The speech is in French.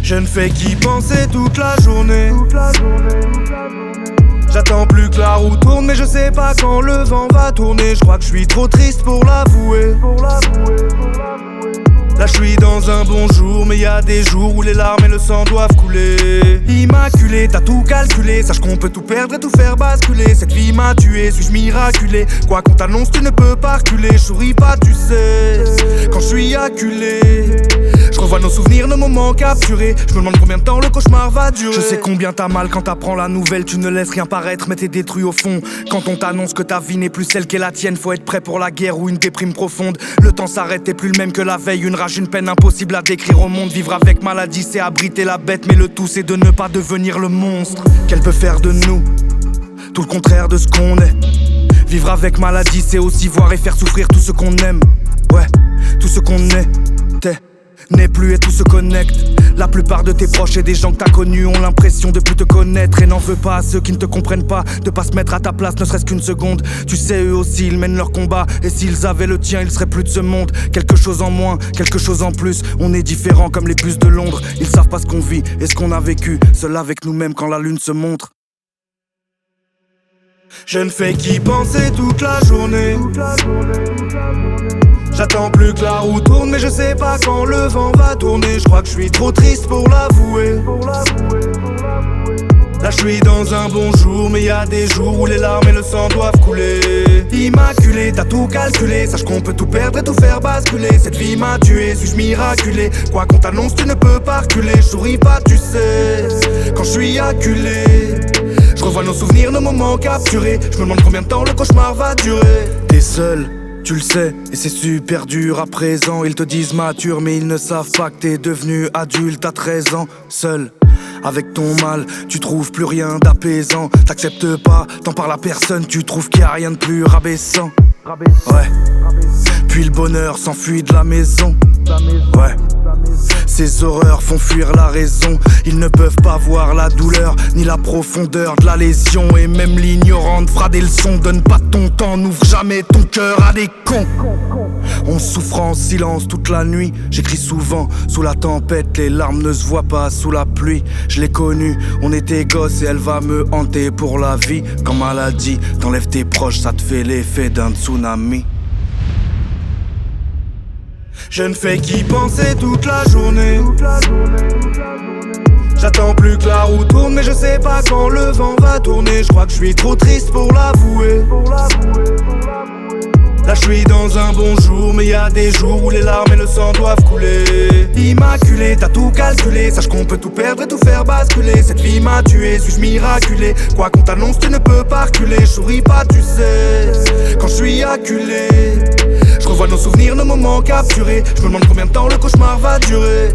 Je ne fais qu'y penser toute la journée. J'attends plus que la roue tourne, mais je sais pas quand le vent va tourner. Je crois que je suis trop triste pour l'avouer. Là je suis dans un bon jour, mais y a des jours où les larmes et le sang doivent couler. Immaculé, t'as tout calculé, sache qu'on peut tout perdre et tout faire basculer. Cette vie m'a tué, suis-je miraculé? Quoi qu'on t'annonce, tu ne peux pas reculer. Je souris pas, tu sais, quand je suis acculé. Je revois nos souvenirs, nos moments capturés. Je me demande combien de temps le cauchemar va durer. Je sais combien t'as mal quand t'apprends la nouvelle. Tu ne laisses rien paraître mais t'es détruit au fond. Quand on t'annonce que ta vie n'est plus celle qu'est la tienne, faut être prêt pour la guerre ou une déprime profonde. Le temps s'arrête, t'es plus le même que la veille. Une rage, une peine impossible à décrire au monde. Vivre avec maladie c'est abriter la bête, mais le tout c'est de ne pas devenir le monstre qu'elle peut faire de nous. Tout le contraire de ce qu'on est. Vivre avec maladie c'est aussi voir et faire souffrir tout ce qu'on aime. Ouais, tout ce qu'on était n'est plus et tout se connecte. La plupart de tes proches et des gens que t'as connus ont l'impression de plus te connaître. Et n'en veux pas à ceux qui ne te comprennent pas de pas se mettre à ta place ne serait-ce qu'une seconde. Tu sais eux aussi ils mènent leur combat, et s'ils avaient le tien ils seraient plus de ce monde. Quelque chose en moins, quelque chose en plus. On est différents comme les bus de Londres. Ils savent pas ce qu'on vit et ce qu'on a vécu, seuls avec nous-mêmes quand la lune se montre. Je ne fais qu'y penser toute la journée. J'attends plus que la roue tourne, mais je sais pas quand le vent va tourner. Je crois que je suis trop triste pour l'avouer. Là je suis dans un bon jour, mais y a des jours où les larmes et le sang doivent couler. Immaculé, t'as tout calculé, sache qu'on peut tout perdre et tout faire basculer. Cette vie m'a tué, suis-je miraculé? Quoi qu'on t'annonce, tu ne peux pas reculer. Je souris pas, tu sais, quand je suis acculé. Je revois nos souvenirs, nos moments capturés. Je me demande combien de temps le cauchemar va durer. T'es seul, tu le sais, et c'est super dur à présent. Ils te disent mature, mais ils ne savent pas que t'es devenu adulte à 13 ans. Seul, avec ton mal, tu trouves plus rien d'apaisant. T'acceptes pas, t'en parles à personne, tu trouves qu'il y a rien de plus rabaissant. Ouais, puis le bonheur s'enfuit de la maison. Ouais, ces horreurs font fuir la raison. Ils ne peuvent pas voir la douleur, ni la profondeur de la lésion. Et même l'ignorante fera des leçons. Donne pas ton temps, n'ouvre jamais ton cœur à des cons. On souffre en silence toute la nuit. J'écris souvent sous la tempête. Les larmes ne se voient pas sous la pluie. Je l'ai connue, on était gosses et elle va me hanter pour la vie. Quand maladie t'enlève tes proches, ça te fait l'effet d'un tsunami. Je ne fais qu'y penser toute la journée. J'attends plus que la roue tourne, mais je sais pas quand le vent va tourner. Je crois que je suis trop triste pour l'avouer. Là je suis dans un bon jour, mais y a des jours où les larmes et le sang doivent couler. Immaculé, t'as tout calculé, sache qu'on peut tout perdre et tout faire basculer. Cette vie m'a tué, suis-je miraculé? Quoi qu'on t'annonce, tu ne peux pas reculer. Je souris pas, tu sais, quand je suis acculé. Je revois nos souvenirs, nos moments capturés. Je me demande combien de temps le cauchemar va durer.